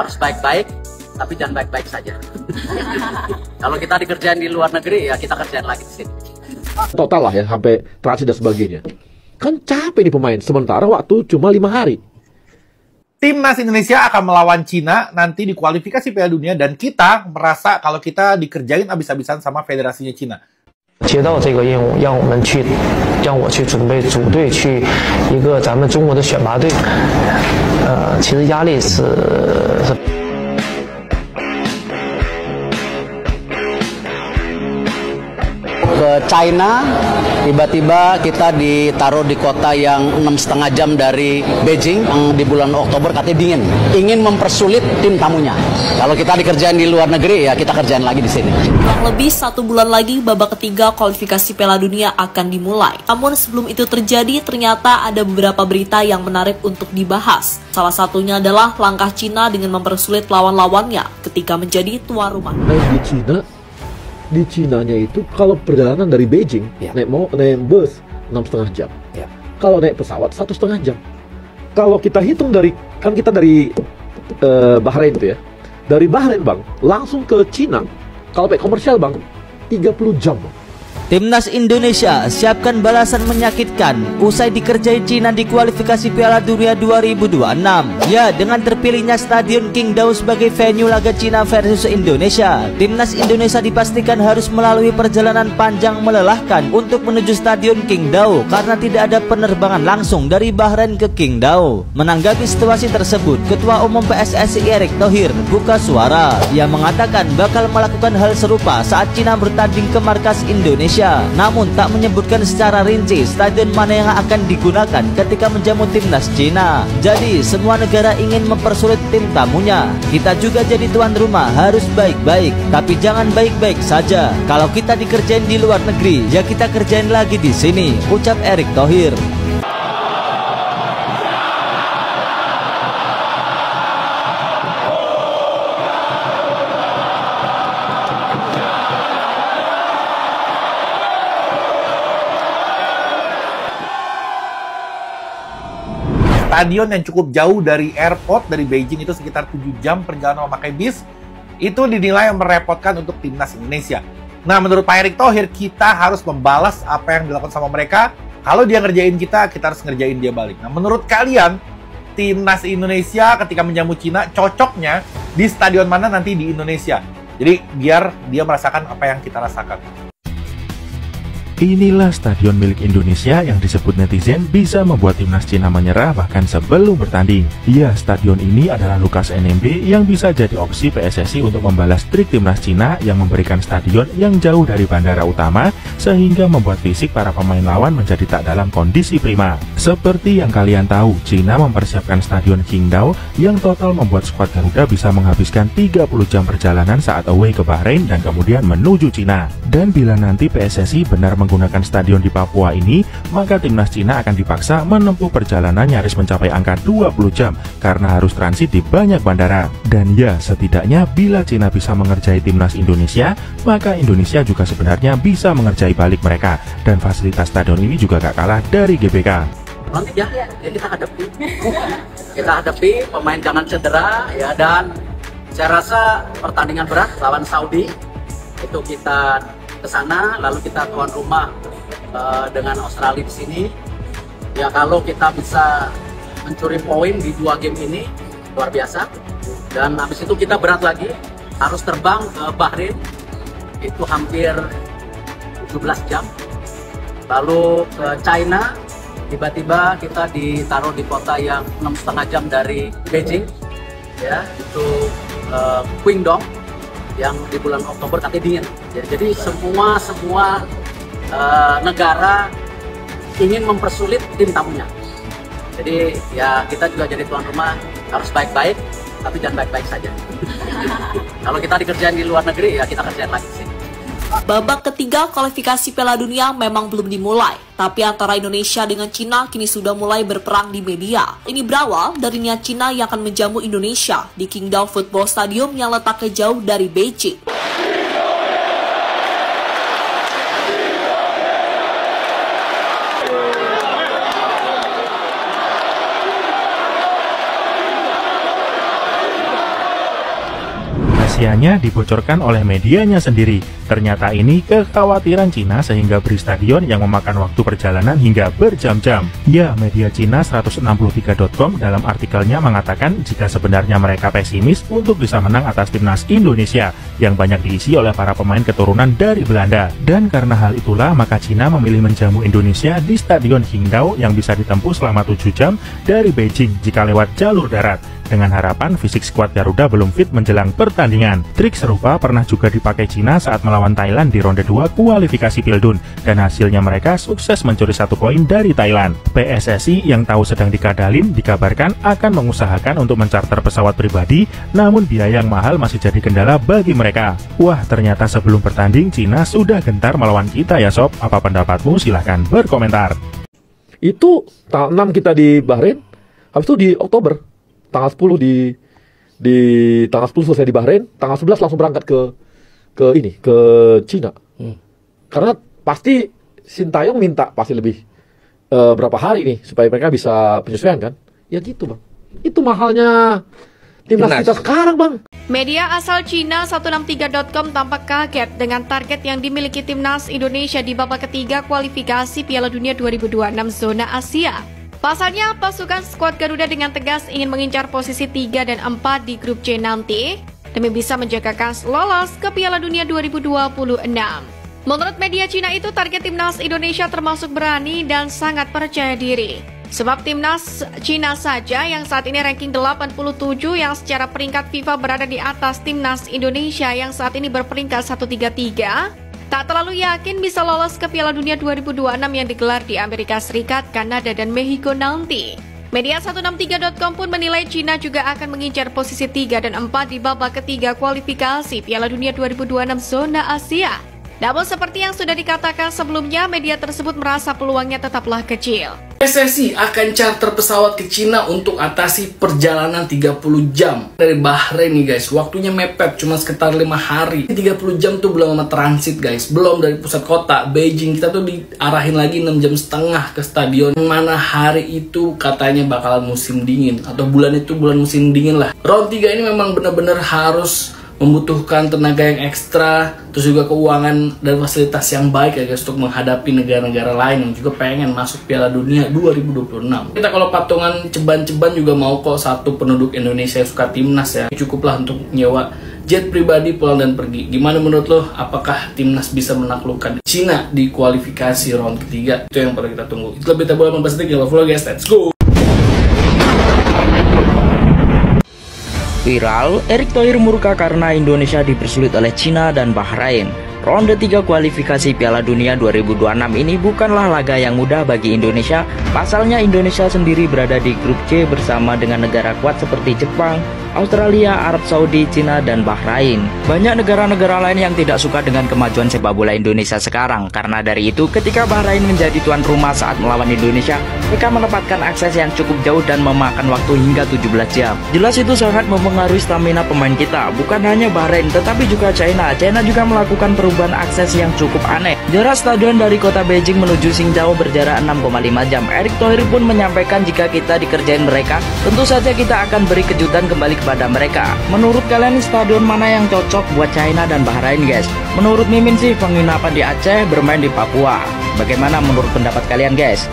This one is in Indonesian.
harus baik-baik, tapi jangan baik-baik saja. Kalau kita dikerjain di luar negeri, ya kita kerjain lagi di sini. Total lah ya, sampai transit dan sebagainya. Kan capek nih pemain, sementara waktu cuma 5 hari. Timnas Indonesia akan melawan Cina nanti di kualifikasi Piala Dunia, dan kita merasa kalau kita dikerjain abis-abisan sama federasinya Cina. 接到这个任务，让我去准备组队去一个咱们中国的选拔队，其实压力是。 Ke China, tiba-tiba kita ditaruh di kota yang 6,5 jam dari Beijing, yang di bulan Oktober katanya dingin. Ingin mempersulit tim tamunya. Kalau kita dikerjain di luar negeri, ya kita kerjain lagi di sini. Kurang lebih 1 bulan lagi babak ketiga kualifikasi Piala Dunia akan dimulai. Namun sebelum itu terjadi, ternyata ada beberapa berita yang menarik untuk dibahas. Salah satunya adalah langkah Cina dengan mempersulit lawan-lawannya ketika menjadi tuan rumah. Di Cinanya itu kalau perjalanan dari Beijing naik bus 6,5 jam. Kalau naik pesawat 1,5 jam. Kalau kita hitung dari Bahrain itu ya. Dari Bahrain Bang, langsung ke Cina. Kalau pakai komersial Bang, 30 jam. Timnas Indonesia siapkan balasan menyakitkan usai dikerjain Cina di kualifikasi Piala Dunia 2026. Ya, dengan terpilihnya Stadion Qingdao sebagai venue laga Cina versus Indonesia, Timnas Indonesia dipastikan harus melalui perjalanan panjang melelahkan untuk menuju Stadion Qingdao karena tidak ada penerbangan langsung dari Bahrain ke Qingdao. Menanggapi situasi tersebut, Ketua Umum PSSI Erick Thohir buka suara. Ia mengatakan bakal melakukan hal serupa saat Cina bertanding ke markas Indonesia. Namun tak menyebutkan secara rinci stadion mana yang akan digunakan ketika menjamu timnas Cina. Jadi semua negara ingin mempersulit tim tamunya. Kita juga jadi tuan rumah harus baik-baik, tapi jangan baik-baik saja. Kalau kita dikerjain di luar negeri, ya kita kerjain lagi di sini, ucap Erick Thohir. Stadion yang cukup jauh dari airport, dari Beijing itu sekitar 7 jam perjalanan memakai bis, itu dinilai merepotkan untuk timnas Indonesia. Nah, menurut Pak Erick Thohir, kita harus membalas apa yang dilakukan sama mereka. Kalau dia ngerjain kita harus ngerjain dia balik. Nah, menurut kalian, timnas Indonesia ketika menjamu Cina, cocoknya di stadion mana nanti di Indonesia? Jadi, biar dia merasakan apa yang kita rasakan. Inilah stadion milik Indonesia yang disebut netizen bisa membuat timnas Cina menyerah bahkan sebelum bertanding. Ya, stadion ini adalah Lukas NMB yang bisa jadi opsi PSSI untuk membalas trik timnas Cina yang memberikan stadion yang jauh dari bandara utama sehingga membuat fisik para pemain lawan menjadi tak dalam kondisi prima. Seperti yang kalian tahu, Cina mempersiapkan stadion Qingdao yang total membuat skuad Garuda bisa menghabiskan 30 jam perjalanan saat away ke Bahrain dan kemudian menuju Cina. Dan bila nanti PSSI benar menggunakan stadion di Papua ini, maka timnas Cina akan dipaksa menempuh perjalanan nyaris mencapai angka 20 jam karena harus transit di banyak bandara. Dan ya, setidaknya bila Cina bisa mengerjai timnas Indonesia, maka Indonesia juga sebenarnya bisa mengerjai balik mereka. Dan fasilitas stadion ini juga gak kalah dari GBK. Nanti ya kita hadapi pemain jangan cedera ya, dan saya rasa pertandingan berat lawan Saudi itu kita ke sana, lalu kita tuan rumah dengan Australia di sini. Ya, kalau kita bisa mencuri poin di 2 game ini luar biasa. Dan habis itu kita berat lagi, harus terbang ke Bahrain, itu hampir 17 jam. Lalu ke China, tiba-tiba kita ditaruh di kota yang 6,5 jam dari Beijing, ya, itu Qingdao, yang di bulan Oktober katanya dingin. Jadi semua negara ingin mempersulit tim tamunya. Jadi ya kita juga jadi tuan rumah harus baik-baik, tapi jangan baik-baik saja. Kalau kita dikerjain di luar negeri, ya kita kerjain lagi sih. Babak ketiga kualifikasi Piala Dunia memang belum dimulai, tapi antara Indonesia dengan Cina kini sudah mulai berperang di media. Ini berawal dari niat Cina yang akan menjamu Indonesia di Qingdao Football Stadium yang letaknya jauh dari Beijing. Rahasianya dibocorkan oleh medianya sendiri. Ternyata ini kekhawatiran Cina sehingga beri stadion yang memakan waktu perjalanan hingga berjam-jam. Ya, media Cina 163.com dalam artikelnya mengatakan jika sebenarnya mereka pesimis untuk bisa menang atas timnas Indonesia yang banyak diisi oleh para pemain keturunan dari Belanda. Dan karena hal itulah maka Cina memilih menjamu Indonesia di Stadion Qingdao yang bisa ditempuh selama 7 jam dari Beijing jika lewat jalur darat, dengan harapan fisik skuad Garuda belum fit menjelang pertandingan. Trik serupa pernah juga dipakai Cina saat melawan Thailand di ronde 2 kualifikasi Pildun, dan hasilnya mereka sukses mencuri 1 poin dari Thailand. PSSI yang tahu sedang dikadalin dikabarkan akan mengusahakan untuk mencarter pesawat pribadi, namun biaya yang mahal masih jadi kendala bagi mereka. Wah, ternyata sebelum bertanding Cina sudah gentar melawan kita ya sob. Apa pendapatmu? Silahkan berkomentar. Itu tanggal 6 kita di Bahrain, habis itu di Oktober tanggal 10 di tanggal 10 selesai di Bahrain, tanggal 11 langsung berangkat ke Cina. Karena pasti Sintayong minta pasti lebih berapa hari nih supaya mereka bisa penyesuaian kan? Ya gitu, Bang. Itu mahalnya timnas kita sekarang, Bang. Media asal Cina 163.com tampak kaget dengan target yang dimiliki timnas Indonesia di babak ketiga kualifikasi Piala Dunia 2026 zona Asia. Pasalnya, pasukan skuad Garuda dengan tegas ingin mengincar posisi 3 dan 4 di grup C nanti demi bisa menjaga kans lolos ke Piala Dunia 2026. Menurut media Cina itu, target timnas Indonesia termasuk berani dan sangat percaya diri. Sebab timnas Cina saja yang saat ini ranking 87 yang secara peringkat FIFA berada di atas timnas Indonesia yang saat ini berperingkat 133, tak terlalu yakin bisa lolos ke Piala Dunia 2026 yang digelar di Amerika Serikat, Kanada, dan Meksiko nanti. Media 163.com pun menilai Cina juga akan mengincar posisi 3 dan 4 di babak ketiga kualifikasi Piala Dunia 2026 zona Asia. Namun seperti yang sudah dikatakan sebelumnya, media tersebut merasa peluangnya tetaplah kecil. PSSI akan charter pesawat ke Cina untuk atasi perjalanan 30 jam dari Bahrain nih guys. Waktunya mepet cuma sekitar 5 hari. 30 jam tuh belum sama transit guys. Belum dari pusat kota Beijing, kita tuh diarahin lagi 6 jam setengah ke stadion. Mana hari itu katanya bakalan musim dingin, atau bulan itu bulan musim dingin lah. Round 3 ini memang benar-benar harus membutuhkan tenaga yang ekstra, terus juga keuangan dan fasilitas yang baik ya guys untuk menghadapi negara-negara lain yang juga pengen masuk Piala Dunia 2026. Kita kalau patungan ceban-ceban juga mau kok satu penduduk Indonesia yang suka timnas ya. Cukuplah untuk nyewa jet pribadi pulang dan pergi. Gimana menurut lo? Apakah timnas bisa menaklukkan Cina di kualifikasi round ketiga? Itu yang perlu kita tunggu. Itu lebih tebal 18 detik. Jangan lupa guys, let's go! Viral, Erick Thohir murka karena Indonesia dipersulit oleh Cina dan Bahrain. Ronde 3 kualifikasi Piala Dunia 2026 ini bukanlah laga yang mudah bagi Indonesia. Pasalnya Indonesia sendiri berada di grup C bersama dengan negara kuat seperti Jepang, Australia, Arab Saudi, Cina, dan Bahrain. Banyak negara-negara lain yang tidak suka dengan kemajuan sepak bola Indonesia sekarang. Karena dari itu, ketika Bahrain menjadi tuan rumah saat melawan Indonesia, mereka menempatkan akses yang cukup jauh dan memakan waktu hingga 17 jam. Jelas itu sangat mempengaruhi stamina pemain kita. Bukan hanya Bahrain, tetapi juga China. China juga melakukan perubahan akses yang cukup aneh. Jarak stadion dari kota Beijing menuju Qingdao berjarak 6,5 jam. Erick Thohir pun menyampaikan jika kita dikerjain mereka, tentu saja kita akan beri kejutan kembali kepada mereka. Menurut kalian stadion mana yang cocok buat China dan Bahrain guys? Menurut Mimin sih penginapan di Aceh, bermain di Papua. Bagaimana menurut pendapat kalian guys?